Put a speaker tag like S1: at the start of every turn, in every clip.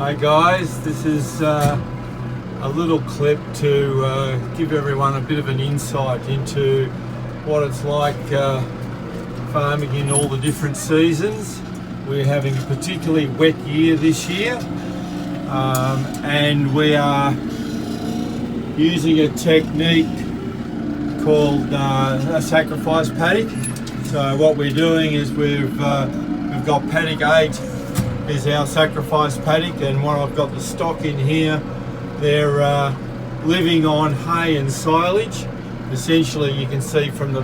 S1: Hi guys, this is a little clip to give everyone a bit of an insight into what it's like farming in all the different seasons. We're having a particularly wet year this year, and we are using a technique called a sacrifice paddock. So what we're doing is we've got paddock 8 is our sacrifice paddock, and what I've got the stock in here, they're living on hay and silage. Essentially, you can see from the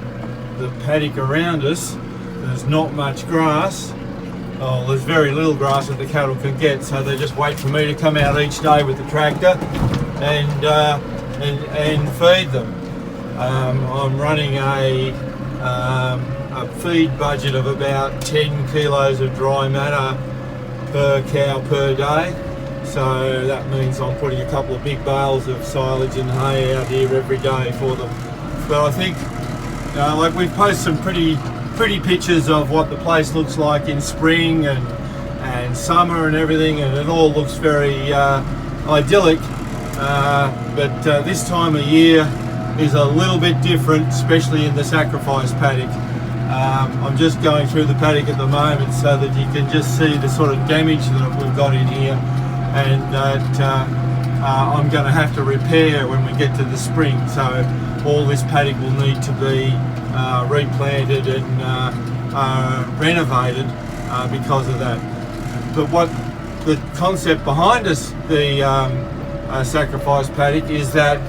S1: paddock around us, there's not much grass. Oh, there's very little grass that the cattle can get, so they just wait for me to come out each day with the tractor and feed them. I'm running a feed budget of about 10 kilos of dry matter per cow per day, so that means I'm putting a couple of big bales of silage and hay out here every day for them. But I think like we've posted some pretty pictures of what the place looks like in spring and summer and everything, and it all looks very idyllic, but this time of year is a little bit different, especially in the sacrifice paddock. I'm just going through the paddock at the moment so that you can just see the sort of damage that we've got in here, and that I'm going to have to repair when we get to the spring. So all this paddock will need to be replanted and renovated because of that. But what the concept behind us, the sacrifice paddock, is that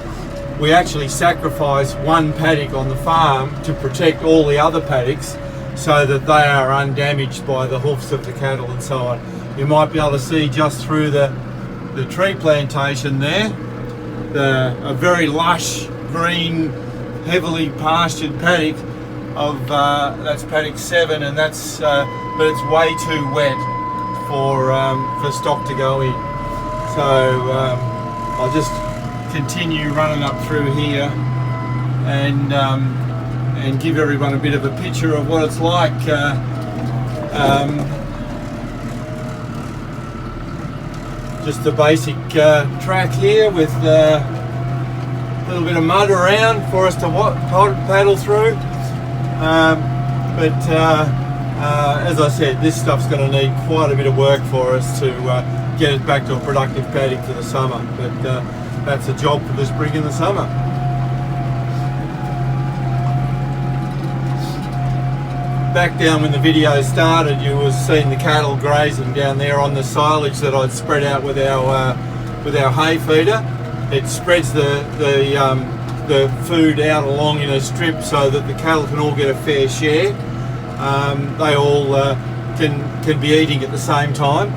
S1: we actually sacrifice one paddock on the farm to protect all the other paddocks so that they are undamaged by the hoofs of the cattle and so on. You might be able to see just through the tree plantation there, a very lush, green, heavily pastured paddock of, that's paddock 7, and that's, but it's way too wet for stock to go in. So I'll just continue running up through here and give everyone a bit of a picture of what it's like. Just the basic track here with a little bit of mud around for us to paddle through. But as I said, this stuff's going to need quite a bit of work for us to get it back to a productive paddock for the summer. But that's a job for the spring and the summer. Back down when the video started, you were seeing the cattle grazing down there on the silage that I'd spread out with our hay feeder. It spreads the food out along in a strip so that the cattle can all get a fair share. They all can be eating at the same time.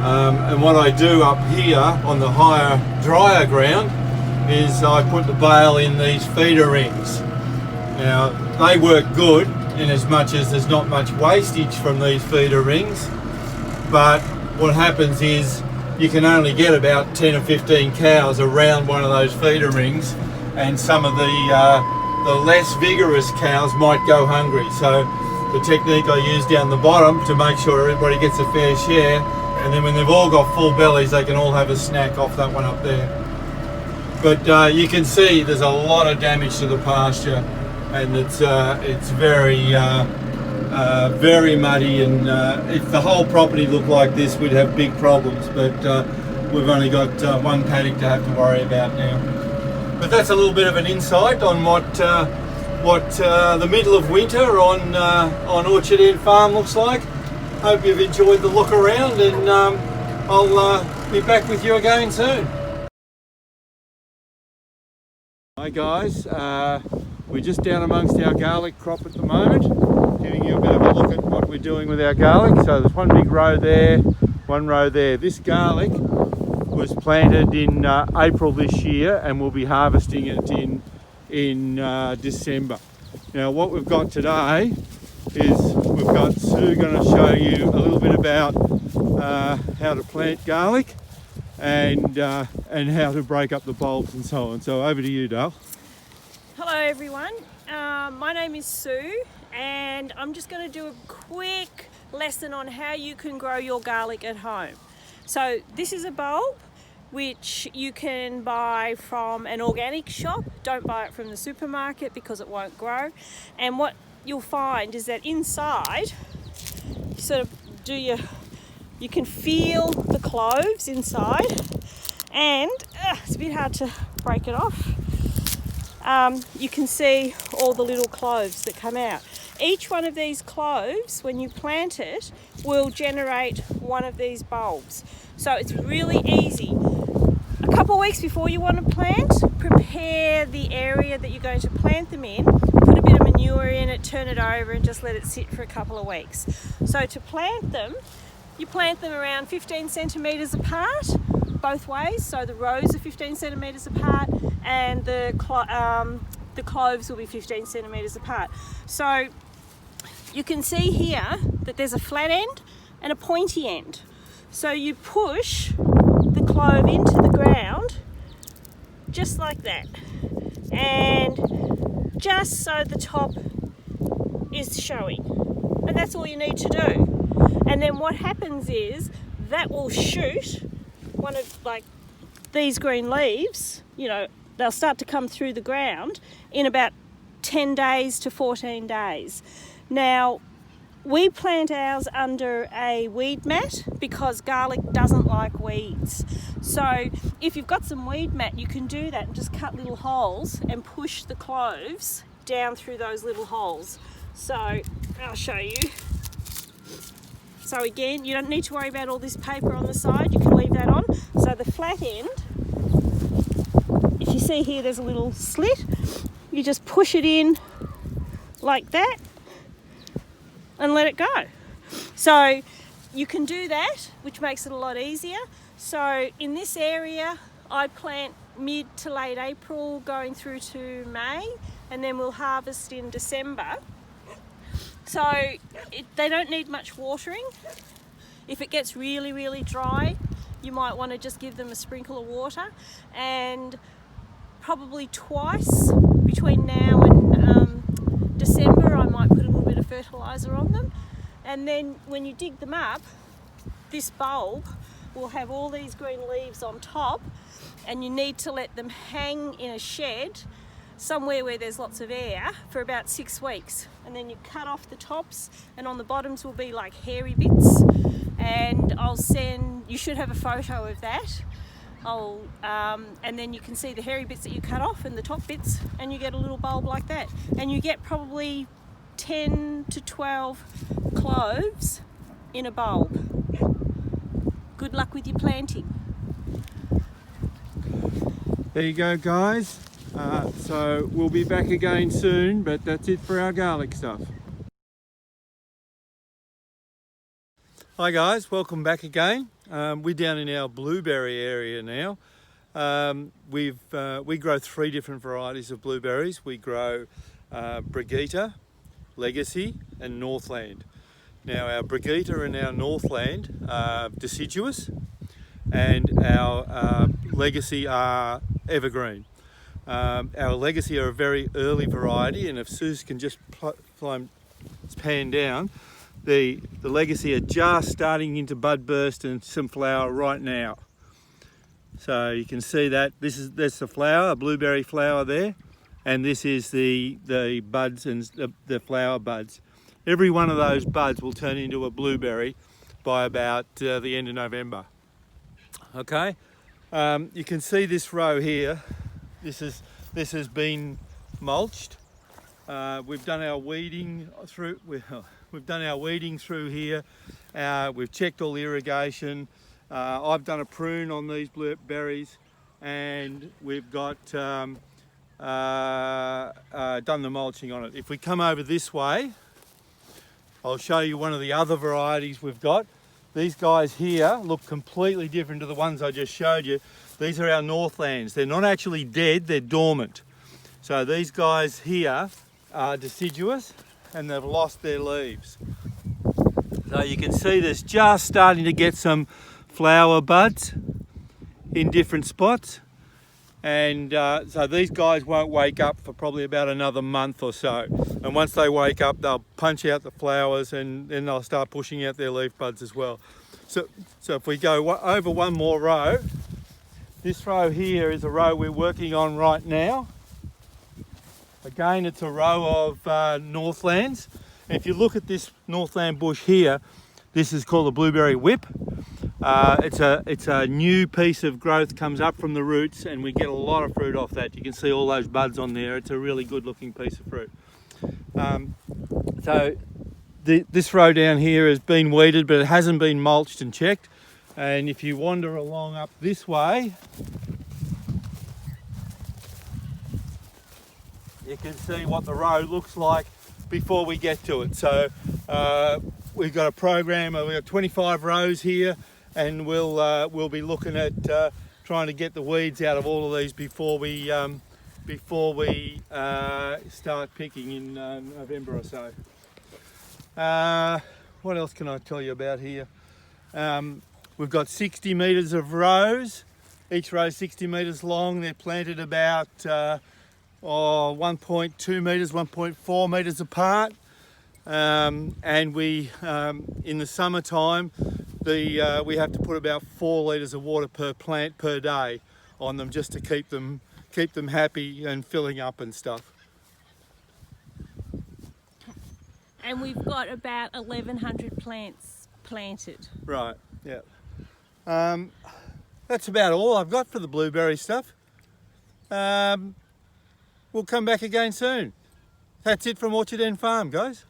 S1: And what I do up here on the higher, drier ground is I put the bale in these feeder rings. Now, they work good in as much as there's not much wastage from these feeder rings, but what happens is you can only get about 10 or 15 cows around one of those feeder rings, and some of the less vigorous cows might go hungry. So the technique I use down the bottom to make sure everybody gets a fair share, and then when they've all got full bellies, they can all have a snack off that one up there. But you can see there's a lot of damage to the pasture, and it's very very muddy, and if the whole property looked like this, we'd have big problems. But we've only got one paddock to have to worry about now. But that's a little bit of an insight on what the middle of winter on Orchard End Farm looks like. Hope you've enjoyed the look around, and I'll be back with you again soon. Hi guys, we're just down amongst our garlic crop at the moment, giving you a bit of a look at what we're doing with our garlic. So there's one big row there, one row there. This garlic was planted in April this year, and we'll be harvesting it in December. Now what we've got today is we've got Sue going to show you a little bit about how to plant garlic and how to break up the bulbs and so on. So over to you, Dale.
S2: Hello everyone, my name is Sue, and I'm just going to do a quick lesson on how you can grow your garlic at home. So this is a bulb which you can buy from an organic shop. Don't buy it from the supermarket because it won't grow. And what you'll find is that inside, you sort of you can feel the cloves inside, and it's a bit hard to break it off. You can see all the little cloves that come out. Each one of these cloves, when you plant it, will generate one of these bulbs. So it's really easy. A couple of weeks before you want to plant, prepare the area that you're going to plant them in, put a bit of manure in it, turn it over and just let it sit for a couple of weeks. So to plant them, you plant them around 15 centimetres apart, both ways. So the rows are 15 centimetres apart and the cloves will be 15 centimetres apart. So you can see here that there's a flat end and a pointy end. So you push the clove into the ground just like that, and just so the top is showing, and that's all you need to do. And then what happens is that will shoot one of like these green leaves, you know, they'll start to come through the ground in about 10 days to 14 days. Now, we plant ours under a weed mat because garlic doesn't like weeds. So if you've got some weed mat, you can do that and just cut little holes and push the cloves down through those little holes. So I'll show you. So again, you don't need to worry about all this paper on the side, you can leave that on. So the flat end, if you see here there's a little slit, you just push it in like that and let it go. So you can do that, which makes it a lot easier. So in this area, I plant mid to late April going through to May, and then we'll harvest in December. So they don't need much watering. If it gets really, really dry, you might want to just give them a sprinkle of water, and probably twice between now and December I might put a little bit of fertiliser on them. And then when you dig them up, this bulb will have all these green leaves on top, and you need to let them hang in a shed somewhere where there's lots of air for about 6 weeks. And then you cut off the tops, and on the bottoms will be like hairy bits, and you should have a photo of that. And then you can see the hairy bits that you cut off and the top bits, and you get a little bulb like that. And you get probably 10 to 12 cloves in a bulb. Good luck with your planting.
S1: There you go, guys. So we'll be back again soon, but that's it for our garlic stuff. Hi guys, welcome back again. We're down in our blueberry area now. We grow 3 different varieties of blueberries. We grow Brigitte, Legacy and Northland. Now our Brigitte and our Northland are deciduous, and our Legacy are evergreen. Our Legacy are a very early variety, and if Suze can just pan down, the Legacy are just starting into bud burst and some flower right now. So you can see that that's the flower, a blueberry flower there, and this is the buds and the flower buds. Every one of those buds will turn into a blueberry by about the end of November. Okay, you can see this row here. This has been mulched. We've done our weeding through. We've done our weeding through here. We've checked all the irrigation. I've done a prune on these blueberries, and we've got done the mulching on it. If we come over this way, I'll show you one of the other varieties we've got. These guys here look completely different to the ones I just showed you. These are our Northlands. They're not actually dead, they're dormant. So these guys here are deciduous and they've lost their leaves. So you can see there's just starting to get some flower buds in different spots. And so these guys won't wake up for probably about another month or so. And once they wake up, they'll punch out the flowers, and then they'll start pushing out their leaf buds as well. So if we go over one more row, this row here is a row we're working on right now. Again, it's a row of Northlands. And if you look at this Northland bush here, this is called a blueberry whip. It's a new piece of growth, comes up from the roots, and we get a lot of fruit off that. You can see all those buds on there. It's a really good looking piece of fruit. This row down here has been weeded, but it hasn't been mulched and checked. And if you wander along up this way, you can see what the row looks like before we get to it. So we've got a program, we've got 25 rows here, and we'll be looking at trying to get the weeds out of all of these before we start picking in November or so. What else can I tell you about here? We've got 60 metres of rows, each row 60 metres long. They're planted about 1.2 metres, 1.4 metres apart. And we, in the summertime, we have to put about 4 litres of water per plant per day on them, just to keep them happy and filling up and stuff.
S2: And we've got about 1,100 plants planted.
S1: Right, yeah. That's about all I've got for the blueberry stuff. We'll come back again soon. That's it from Orchard End Farm, guys.